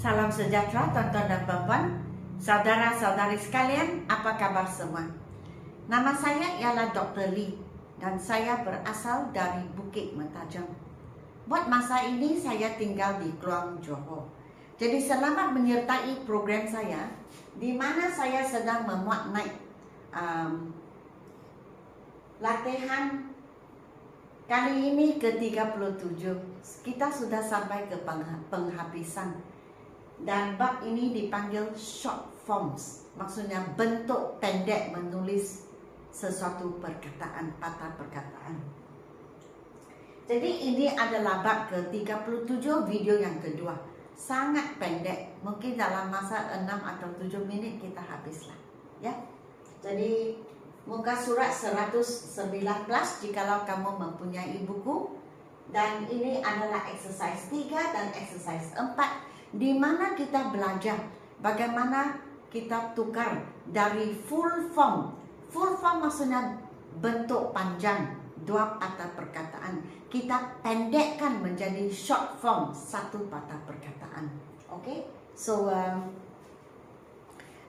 Salam sejahtera tuan-tuan dan puan-puan, saudara-saudari sekalian, apa kabar semua? Nama saya ialah Dr. Lee dan saya berasal dari Bukit Mentajam. Buat masa ini saya tinggal di Kluang, Johor. Jadi selamat menyertai program saya di mana saya sedang memuat naik latihan kali ini ke-37. Kita sudah sampai ke penghabisan. Dan bab ini dipanggil short forms, maksudnya bentuk pendek menulis sesuatu perkataan, patah perkataan. Jadi ini adalah bab ke-37, video yang kedua. Sangat pendek, mungkin dalam masa 6 atau 7 minit kita habislah, ya. Jadi muka surat 119 jikalau kamu mempunyai buku. Dan ini adalah exercise 3 dan exercise 4, di mana kita belajar bagaimana kita tukar dari full form. Full form maksudnya bentuk panjang, dua patah perkataan. Kita pendekkan menjadi short form, satu patah perkataan. Okay? So,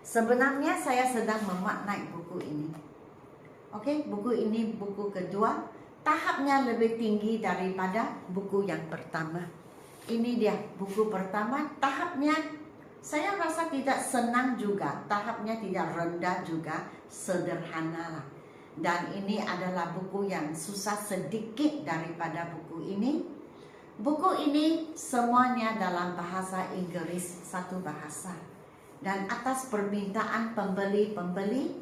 sebenarnya saya sedang memuat naik buku ini. Okay? Buku ini buku kedua. Tahapnya lebih tinggi daripada buku yang pertama. Ini dia buku pertama, tahapnya saya rasa tidak senang juga, tahapnya tidak rendah juga, sederhana lah. Dan ini adalah buku yang susah sedikit daripada buku ini. Buku ini semuanya dalam bahasa Inggris, satu bahasa. Dan atas permintaan pembeli-pembeli,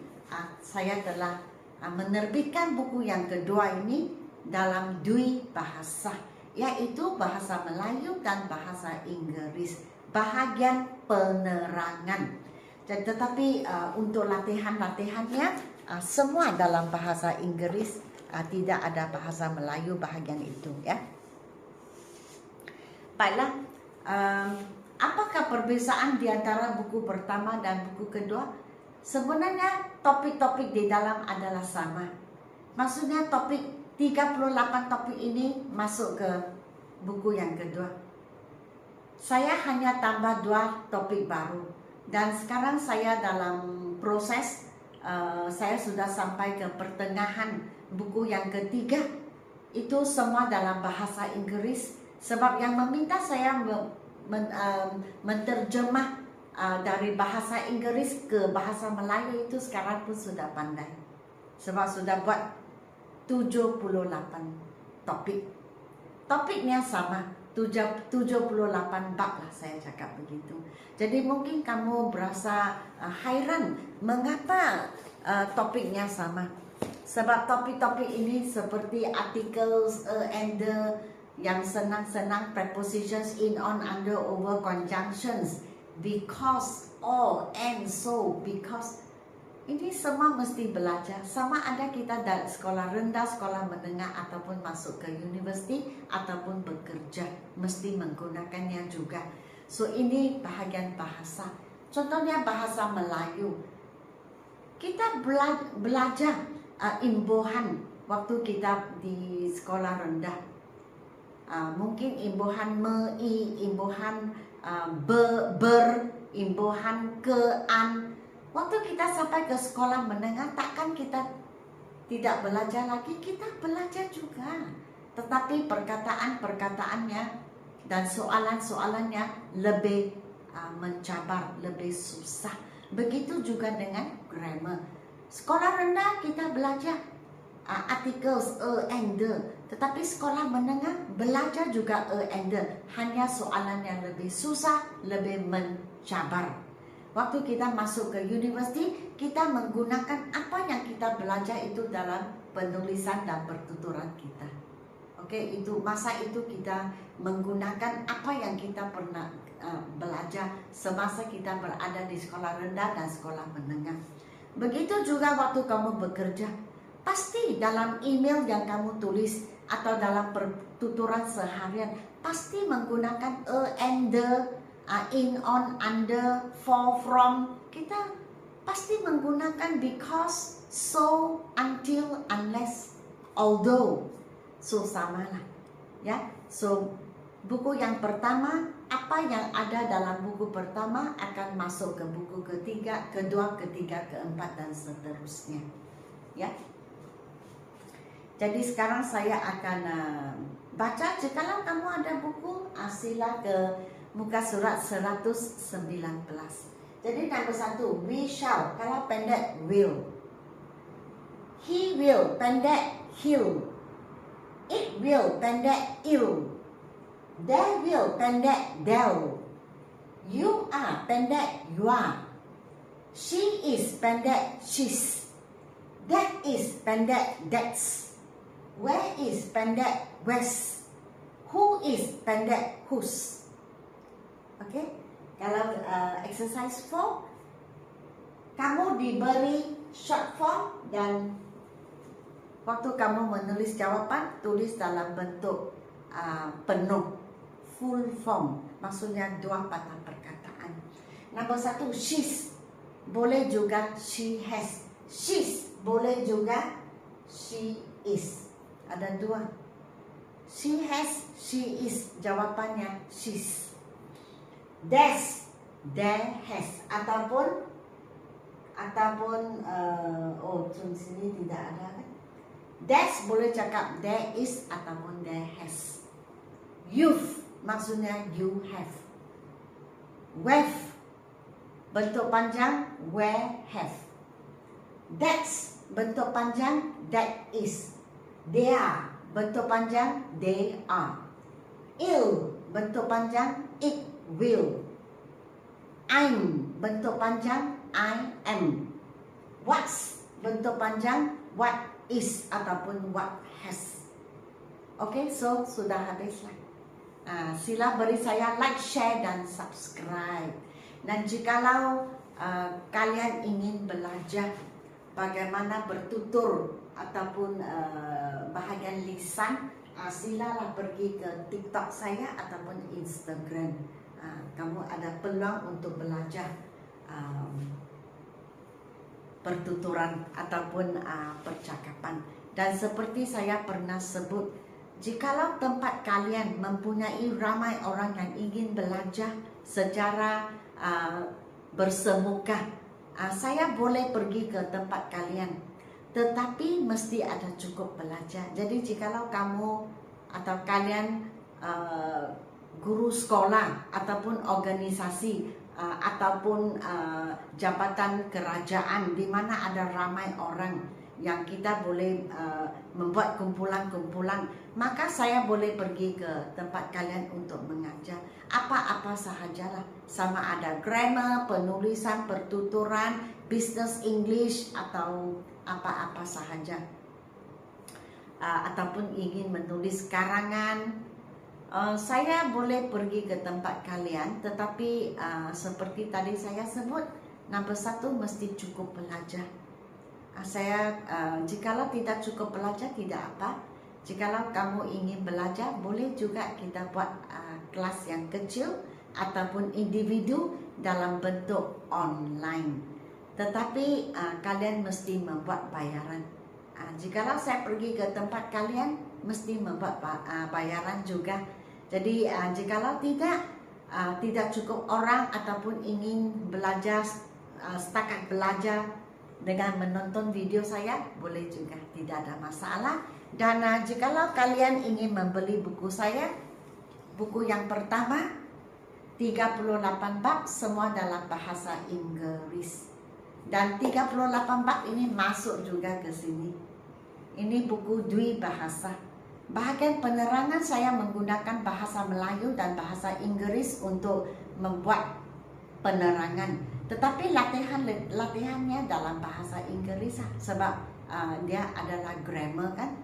saya telah menerbitkan buku yang kedua ini dalam dua bahasa, yaitu bahasa Melayu dan bahasa Inggris, bahagian penerangan. Tetapi untuk latihan-latihannya semua dalam bahasa Inggris, tidak ada bahasa Melayu bahagian itu, ya. Baiklah, apakah perbezaan di antara buku pertama dan buku kedua? Sebenarnya topik-topik di dalam adalah sama. Maksudnya topik 38 topik ini masuk ke buku yang kedua. Saya hanya tambah 2 topik baru. Dan sekarang saya dalam proses, saya sudah sampai ke pertengahan buku yang ketiga. Itu semua dalam bahasa Inggris. Sebab yang meminta saya menterjemah dari bahasa Inggris ke bahasa Melayu itu sekarang pun sudah pandai. Sebab sudah buat 78 topik. Topiknya sama, 78 bab lah, saya cakap begitu. Jadi mungkin kamu berasa hairan mengapa topiknya sama. Sebab topik-topik ini seperti articles, and the, yang senang-senang, prepositions, in, on, under, over, conjunctions, because, all, and, so, because. Ini semua mesti belajar. Sama ada kita dari sekolah rendah, sekolah menengah, ataupun masuk ke universiti, ataupun bekerja, mesti menggunakannya juga. So ini bahagian bahasa. Contohnya bahasa Melayu. Kita belajar imbuhan waktu kita di sekolah rendah. Mungkin imbuhan me-i, imbuhan ber, imbuhan ke-an. Waktu kita sampai ke sekolah menengah, takkan kita tidak belajar lagi? Kita belajar juga. Tetapi perkataan-perkataannya dan soalan-soalannya lebih mencabar, lebih susah. Begitu juga dengan grammar. Sekolah rendah kita belajar articles, and the. Tetapi sekolah menengah belajar juga and the. Hanya soalannya lebih susah, lebih mencabar. Waktu kita masuk ke universiti, kita menggunakan apa yang kita belajar itu dalam penulisan dan pertuturan kita. Oke, itu masa itu kita menggunakan apa yang kita pernah belajar semasa kita berada di sekolah rendah dan sekolah menengah. Begitu juga waktu kamu bekerja, pasti dalam email yang kamu tulis atau dalam pertuturan seharian pasti menggunakan and the, in, on, under, for, from. Kita pasti menggunakan because, so, until, unless, although. So sama lah, ya. So buku yang pertama apa yang ada dalam buku pertama akan masuk ke buku ketiga, kedua, ketiga, keempat, dan seterusnya. Ya. Jadi sekarang saya akan baca. Jikalau kamu ada buku, sila ke muka surat 119. Jadi nombor 1, we shall. Kalau pendek, will. He will, pendek, he'll. It will, pendek, ill. They will, pendek, they'll. You are, pendek, you are. She is, pendek, she's. That is, pendek, that's. Where is, pendek, where's. Who is, pendek, whose. Okay? Kalau exercise 4, kamu diberi short form dan waktu kamu menulis jawapan, tulis dalam bentuk penuh, full form, maksudnya 2 patah perkataan. Nombor 1, she's, boleh juga she has. She's, boleh juga she is. Ada 2. She has, she is, jawapannya she's. There's, there has, ataupun di sini tidak ada kan? There's boleh cakap there is ataupun there has. You've, maksudnya you have. With, bentuk panjang where have. That's, bentuk panjang that is. They are, bentuk panjang they are. Ill, bentuk panjang it will. I'm, bentuk panjang I am. What's, bentuk panjang what is ataupun what has. Okay, so sudah habislah. Sila beri saya like, share, dan subscribe. Dan jikalau kalian ingin belajar bagaimana bertutur ataupun bahagian lisan, silalah pergi ke TikTok saya ataupun Instagram. Kamu ada peluang untuk belajar pertuturan ataupun percakapan. Dan seperti saya pernah sebut, jikalau tempat kalian mempunyai ramai orang yang ingin belajar secara bersemuka, saya boleh pergi ke tempat kalian, tetapi mesti ada cukup belajar. Jadi jikalau kamu atau kalian guru sekolah ataupun organisasi ataupun jabatan kerajaan di mana ada ramai orang yang kita boleh membuat kumpulan-kumpulan, maka saya boleh pergi ke tempat kalian untuk mengajar apa-apa sahajalah, sama ada grammar, penulisan, pertuturan, business English, atau apa-apa sahaja, ataupun ingin menulis karangan. Saya boleh pergi ke tempat kalian, tetapi seperti tadi saya sebut, nombor 1 mesti cukup belajar. Jikalau tidak cukup belajar, tidak apa. Jikalau kamu ingin belajar, boleh juga kita buat kelas yang kecil ataupun individu dalam bentuk online. Tetapi kalian mesti membuat bayaran. Jikalau saya pergi ke tempat kalian, mesti membuat bayaran juga. Jadi jikalau tidak cukup orang ataupun ingin belajar setakat belajar dengan menonton video saya, boleh juga, tidak ada masalah. Dan jikalau kalian ingin membeli buku saya, buku yang pertama 38 bab semua dalam bahasa Inggris, dan 38 bab ini masuk juga ke sini. Ini buku dwi bahasa. Bahagian penerangan saya menggunakan bahasa Melayu dan bahasa Inggris untuk membuat penerangan. Tetapi latihannya dalam bahasa Inggris sebab dia adalah grammar kan,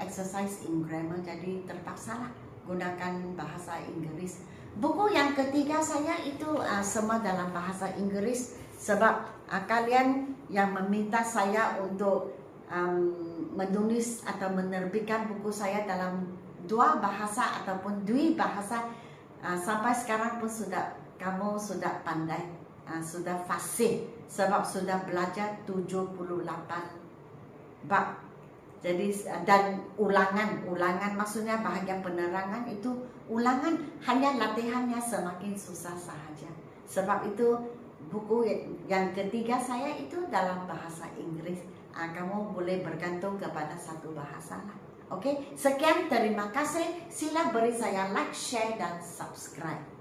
exercise in grammar, jadi terpaksalah gunakan bahasa Inggris. Buku yang ketiga saya itu semua dalam bahasa Inggris sebab kalian yang meminta saya untuk menulis atau menerbitkan buku saya dalam 2 bahasa ataupun dwi bahasa, sampai sekarang pun kamu sudah pandai, sudah fasih sebab sudah belajar 78 bab. Jadi dan ulangan maksudnya bahagian penerangan itu ulangan hanya latihannya semakin susah sahaja. Sebab itu buku yang ketiga saya itu dalam bahasa Inggris. Kamu boleh bergantung kepada satu bahasa lah. Oke, sekian, terima kasih. Sila beri saya like, share, dan subscribe.